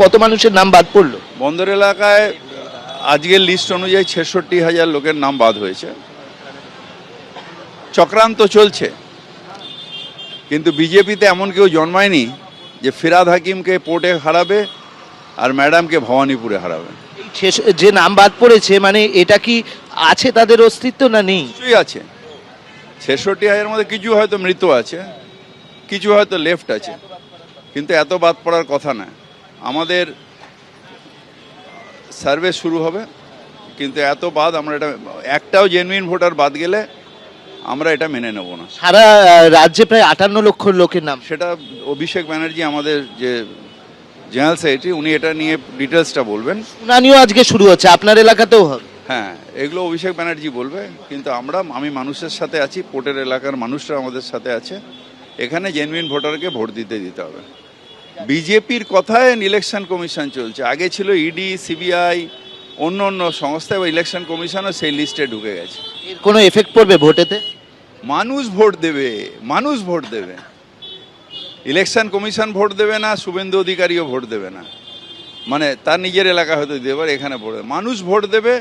কত মানুষের নাম বাদ পড়লো? বন্দর এলাকায় আজকের লিস্ট অনুযায়ী 66,000 লোকের নাম বাদ হয়েছে। চক্রান্ত চলছে, কিন্তু বিজেপিতে এমন কেউ জন্মায়নি যে ফিরাদ হাকিমকে পোর্টে হারাবে আর ম্যাডামকে ভবানীপুরে হারাবে। যে নাম বাদ পড়েছে মানে এটা কি আছে তাদের অস্তিত্ব না নেই? কিছুই আছে, 66,000 মধ্যে কিছু হয়তো মৃত আছে, কিছু হয়তো লেফট আছে, কিন্তু এত বাদ পড়ার কথা না। আমাদের সার্ভে শুরু হবে, কিন্তু এত বাদ আমরা একটাও জেনুইন ভোটার বাদ গেলে আমরা এটা মেনে নেব না। সারা রাজ্যে প্রায় 58 লক্ষ লোকের নাম। সেটা অভিষেক ব্যানার্জি আমাদের যে জেনারেল সেক্রেটারি, উনি এটা নিয়ে ডিটেলসটা বলবেন। শুনানিও আজকে শুরু হচ্ছে, আপনার এলাকাতেও হবে? হ্যাঁ, এগুলো অভিষেক ব্যানার্জি বলবে, কিন্তু আমি মানুষের সাথে আছি, পোর্টের এলাকার মানুষরা আমাদের সাথে আছে। এখানে জেনুইন ভোটারকে ভোট দিতে হবে। বিজেপির কথায় ইলেকশন কমিশন চলছে, আগে ছিল ইডি, সিবিআই, অন্য অন্য সংস্থা, এবং ইলেকশন কমিশনও সেই লিস্টে ঢুকে গেছে। এর কোনো এফেক্ট পড়বে ভোটেতে? মানুষ ভোট দেবে, মানুষ ভোট দেবে। ইলেকশন কমিশন ভোট দেবে না, শুভেন্দু অধিকারীও ভোট দেবে না, মানে তার নিজের এলাকা হয়তো দিতে পারে, এখানে ভোট দেবে। মানুষ ভোট দেবে,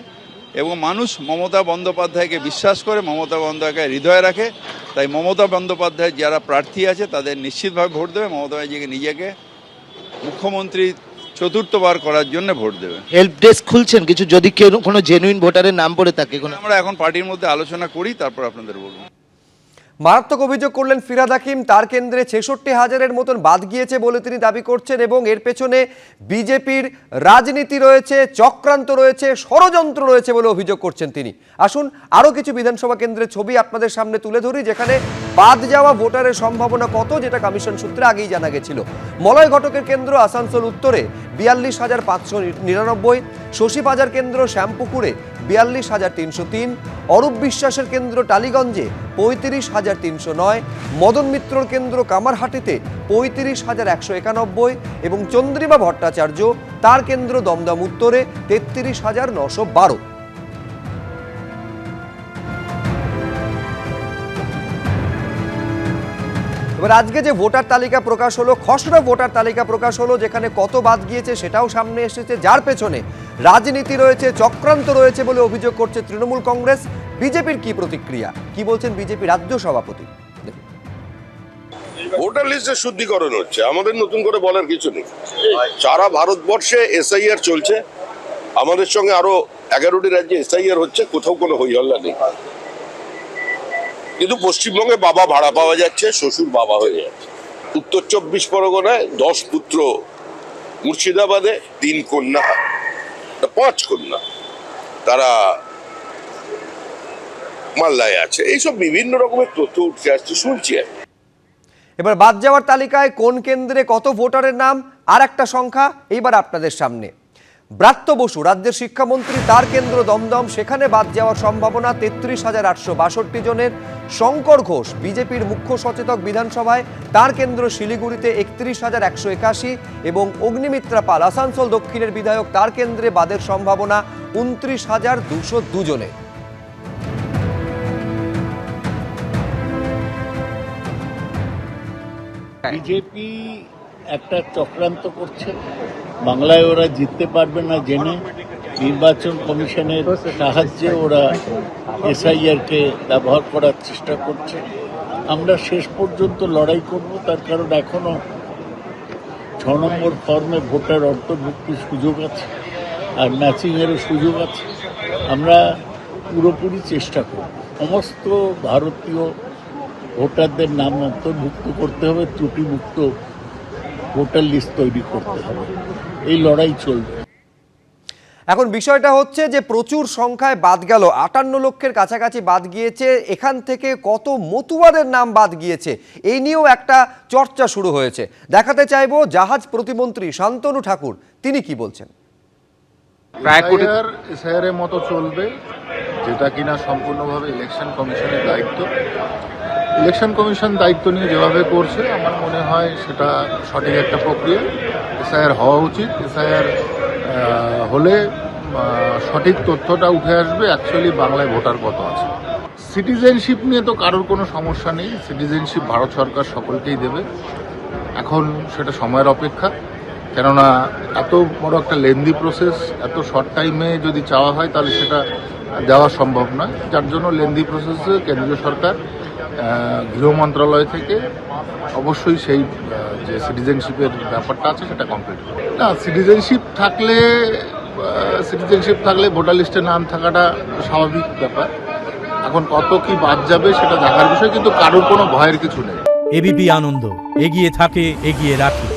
এবং মানুষ মমতা বন্দ্যোপাধ্যায়কে বিশ্বাস করে, মমতা বন্দ্যোপাধ্যায় হৃদয়ে রাখে। তাই মমতা বন্দ্যোপাধ্যায় যারা প্রার্থী আছে তাদের নিশ্চিতভাবে ভোট দেবে। মমতা ব্যানার্জিকে নিজেকে মুখ্যমন্ত্রী চতুর্থবার করার জন্য ভোট দেবে। হেল্প ডেস্ক খুলছেন কিছু, যদি কেউ কোনো জেনুইন ভোটারের নাম পড়ে থাকে? আমরা এখন পার্টির মধ্যে আলোচনা করি, তারপর আপনাদের বলবো। মারাত্মক অভিযোগ করলেন ফিরহাদ হাকিম। তার কেন্দ্রে 66,000-এর মতন বাদ গিয়েছে বলে তিনি দাবি করছেন, এবং এর পেছনে বিজেপির রাজনীতি রয়েছে, চক্রান্ত রয়েছে, ষড়যন্ত্র রয়েছে বলে অভিযোগ করছেন তিনি। আসুন আরও কিছু বিধানসভা কেন্দ্রের ছবি আপনাদের সামনে তুলে ধরি, যেখানে বাদ যাওয়া ভোটারের সম্ভাবনা কত, যেটা কমিশন সূত্রে আগেই জানা গেছিল। মলয় ঘটকের কেন্দ্র আসানসোল উত্তরে 42,599, শশী বাজার কেন্দ্র শ্যামপুকুরে 42,303, অরূপ বিশ্বাসের কেন্দ্র টালিগঞ্জে 35,309, মদন মিত্রর কেন্দ্র কামারহাটিতে 35,191, এবং চন্দ্রিমা ভট্টাচার্য তার কেন্দ্র দমদম উত্তরে 33,912। এবার আজকে যে ভোটার তালিকা প্রকাশ হলো, খসড়া ভোটার তালিকা প্রকাশ হলো, যেখানে কত বাদ গিয়েছে সেটাও সামনে এসেছে, যার পেছনে রাজনীতি রয়েছে, চক্রান্ত রয়েছে বলে অভিযোগ করছে তৃণমূল কংগ্রেস। বিজেপির কি প্রতিক্রিয়া, কি বলছেন বিজেপি রাজ্য সভাপতি? ভোটার লিস্টের শুদ্ধিকরণ হচ্ছে, আমাদের নতুন করে বলার কিছু নেই। সারা ভারতবর্ষে এসআইআর চলছে, আমাদের সঙ্গে আরো 11টি রাজ্যে এসআইআর হচ্ছে, কোথাও কোনো হইহল্লা নেই। কিন্তু পশ্চিমবঙ্গে বাবা ভাড়া পাওয়া যাচ্ছে, শ্বশুর বাবা হয়ে যাচ্ছে। উত্তর 24 পরগনায় 10 পুত্র, মুর্শিদাবাদে 3 কন্যা, 5 কন্যা, তারা মাল্লায় আছে। এইসব বিভিন্ন রকমের তথ্য উঠে আসছে, শুনছি। এবার বাদ যাওয়ার তালিকায় কোন কেন্দ্রে কত ভোটারের নাম, আর একটা সংখ্যা এইবার আপনাদের সামনে। ব্রাত্য বসু রাজ্যের শিক্ষামন্ত্রী, তার কেন্দ্র দমদম, সেখানে বাদ যাওয়ার সম্ভাবনা 33,862 জনের। শঙ্কর ঘোষ বিজেপির মুখ্য সচেতক বিধানসভায়, তার কেন্দ্র শিলিগুড়িতে 31,181, এবং অগ্নিমিত্রা পাল আসানসোল দক্ষিণের বিধায়ক, তার কেন্দ্রে বাদের সম্ভাবনা 29,202 জনের। বিজেপি একটা চক্রান্ত করছে, বাংলায় ওরা জিততে পারবে না জেনে নির্বাচন কমিশনের সাহায্যে ওরা এসআইআরকে ব্যবহার করার চেষ্টা করছে। আমরা শেষ পর্যন্ত লড়াই করব, তার কারণ এখনো 6 নম্বর ফর্মে ভোটার অন্তর্ভুক্তির সুযোগ আছে, আর ম্যাচিংয়েরও সুযোগ আছে। আমরা পুরোপুরি চেষ্টা করব, সমস্ত ভারতীয় ভোটারদের নাম অন্তর্ভুক্ত করতে হবে, ত্রুটিমুক্ত ভোটার লিস্ট তৈরি করতে হবে। এই লড়াই চলবে। এখন বিষয়টা হচ্ছে যে প্রচুর সংখ্যায় বাদ গেল, 58 লক্ষের কাছাকাছি বাদ গিয়েছে। এখান থেকে কত মতুয়াদের নাম বাদ গিয়েছে এই নিয়েও একটা চর্চা শুরু হয়েছে। দেখাতে চাইবো জাহাজ প্রতিমন্ত্রী শান্তনু ঠাকুর তিনি কি বলছেন। এসআইআর মতো চলবে, যেটা কিনা সম্পূর্ণভাবে ইলেকশন কমিশনের দায়িত্ব। ইলেকশন কমিশন দায়িত্ব নিয়ে যেভাবে করছে, আমার মনে হয় সেটা সঠিক একটা প্রক্রিয়া। এসআইআর হওয়া উচিত। এসআইআর হলে সঠিক তথ্যটা উঠে আসবে অ্যাকচুয়ালি বাংলায় ভোটার কত আছে। সিটিজেনশিপ নিয়ে তো কারোর কোনো সমস্যা নেই, সিটিজেনশিপ ভারত সরকার সকলকেই দেবে। এখন সেটা সময়ের অপেক্ষা। কেননা এত বড় একটা লেন্দি প্রসেস এত শর্ট টাইমে যদি চাওয়া হয় তাহলে সেটা দেওয়া সম্ভব নয়, যার জন্য লেন্দি প্রসেসে কেন্দ্রীয় সরকার গৃহ মন্ত্রণালয় থেকে অবশ্যই সেই যে সিটিজেনশিপের ব্যাপারটা আছে সেটা কমপ্লিট করে। না, সিটিজেনশিপ থাকলে ভোটার লিস্টে নাম থাকাটা স্বাভাবিক ব্যাপার। এখন কত কি বাদ যাবে সেটা দেখার বিষয়, কিন্তু কারোর কোনো ভয়ের কিছু নেই। এবিপি আনন্দ, এগিয়ে থাকে, এগিয়ে রাখে।